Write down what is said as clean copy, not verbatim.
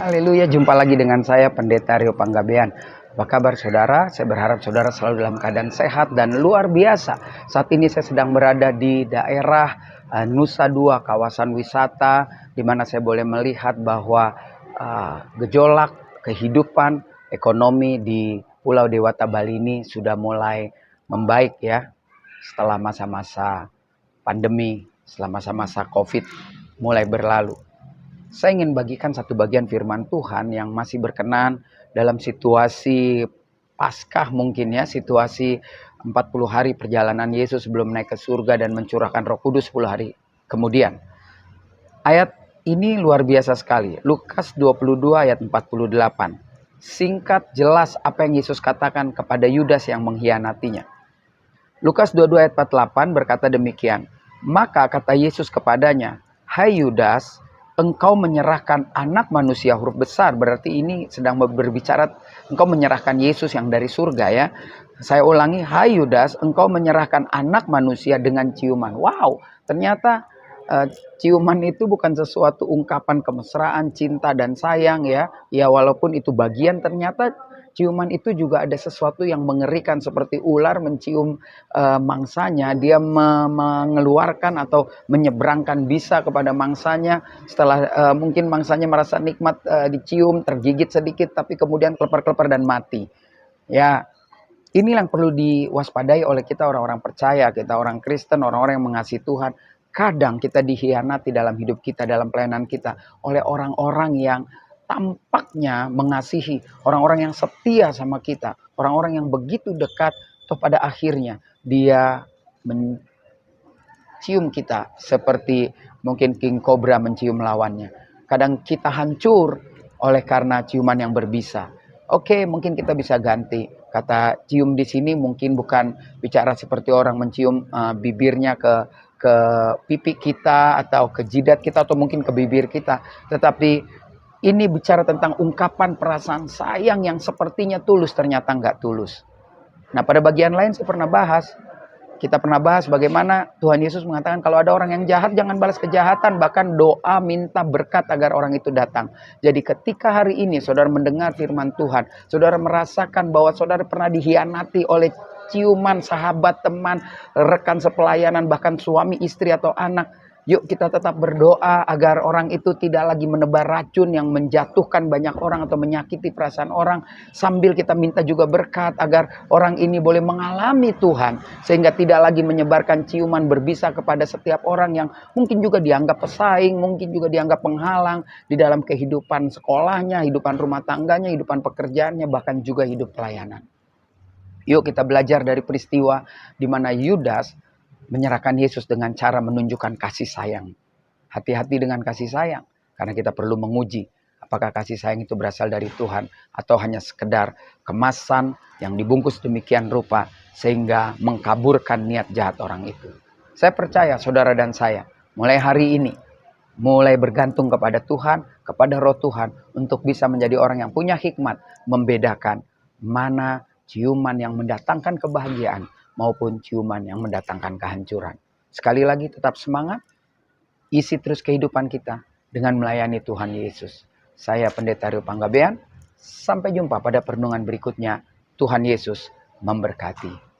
Haleluya, jumpa lagi dengan saya Pendeta Rio Panggabean. Apa kabar saudara? Saya berharap saudara selalu dalam keadaan sehat dan luar biasa. Saat ini saya sedang berada di daerah Nusa Dua, kawasan wisata, di mana saya boleh melihat bahwa gejolak kehidupan ekonomi di Pulau Dewata Bali ini sudah mulai membaik ya. Setelah masa-masa pandemi, setelah masa-masa COVID mulai berlalu. Saya ingin bagikan satu bagian firman Tuhan yang masih berkenan dalam situasi Paskah mungkin ya, situasi 40 hari perjalanan Yesus sebelum naik ke surga dan mencurahkan Roh Kudus 10 hari kemudian. Ayat ini luar biasa sekali. Lukas 22 ayat 48. Singkat jelas apa yang Yesus katakan kepada Yudas yang mengkhianatinya. Lukas 22 ayat 48 berkata demikian. Maka kata Yesus kepadanya, "Hai Yudas, engkau menyerahkan anak manusia," huruf besar, berarti ini sedang berbicara engkau menyerahkan Yesus yang dari surga ya. Saya ulangi, "Hai Yudas, engkau menyerahkan anak manusia dengan ciuman." Wow, ternyata ciuman itu bukan sesuatu ungkapan kemesraan, cinta dan sayang ya. Ya walaupun itu bagian, ternyata ciuman itu juga ada sesuatu yang mengerikan seperti ular mencium mangsanya. Dia mengeluarkan atau menyeberangkan bisa kepada mangsanya. Setelah mungkin mangsanya merasa nikmat dicium, tergigit sedikit, tapi kemudian kelepar-kelepar dan mati. Ya, inilah yang perlu diwaspadai oleh kita orang-orang percaya, kita orang Kristen, orang-orang yang mengasihi Tuhan. Kadang kita dikhianati dalam hidup kita, dalam pelayanan kita oleh orang-orang yang tampaknya mengasihi, orang-orang yang setia sama kita, orang-orang yang begitu dekat, atau pada akhirnya dia mencium kita seperti mungkin king cobra mencium lawannya. Kadang kita hancur oleh karena ciuman yang berbisa. Oke, mungkin kita bisa ganti. Kata cium di sini mungkin bukan bicara seperti orang mencium bibirnya ke pipi kita atau ke jidat kita atau mungkin ke bibir kita. Tetapi ini bicara tentang ungkapan perasaan sayang yang sepertinya tulus ternyata nggak tulus. Nah pada bagian lain kita pernah bahas bagaimana Tuhan Yesus mengatakan kalau ada orang yang jahat jangan balas kejahatan. Bahkan doa minta berkat agar orang itu datang. Jadi ketika hari ini saudara mendengar firman Tuhan, saudara merasakan bahwa saudara pernah dikhianati oleh ciuman sahabat, teman, rekan sepelayanan, bahkan suami, istri atau anak. Yuk kita tetap berdoa agar orang itu tidak lagi menebar racun yang menjatuhkan banyak orang atau menyakiti perasaan orang. Sambil kita minta juga berkat agar orang ini boleh mengalami Tuhan. Sehingga tidak lagi menyebarkan ciuman berbisa kepada setiap orang yang mungkin juga dianggap pesaing, mungkin juga dianggap penghalang di dalam kehidupan sekolahnya, kehidupan rumah tangganya, kehidupan pekerjaannya, bahkan juga hidup pelayanan. Yuk kita belajar dari peristiwa di mana Yudas menyerahkan Yesus dengan cara menunjukkan kasih sayang. Hati-hati dengan kasih sayang. Karena kita perlu menguji apakah kasih sayang itu berasal dari Tuhan atau hanya sekedar kemasan yang dibungkus demikian rupa sehingga mengkaburkan niat jahat orang itu. Saya percaya saudara dan saya mulai hari ini mulai bergantung kepada Tuhan, kepada Roh Tuhan untuk bisa menjadi orang yang punya hikmat membedakan mana ciuman yang mendatangkan kebahagiaan maupun ciuman yang mendatangkan kehancuran. Sekali lagi tetap semangat, isi terus kehidupan kita dengan melayani Tuhan Yesus. Saya Pendeta Rio Panggabean, sampai jumpa pada perenungan berikutnya. Tuhan Yesus memberkati.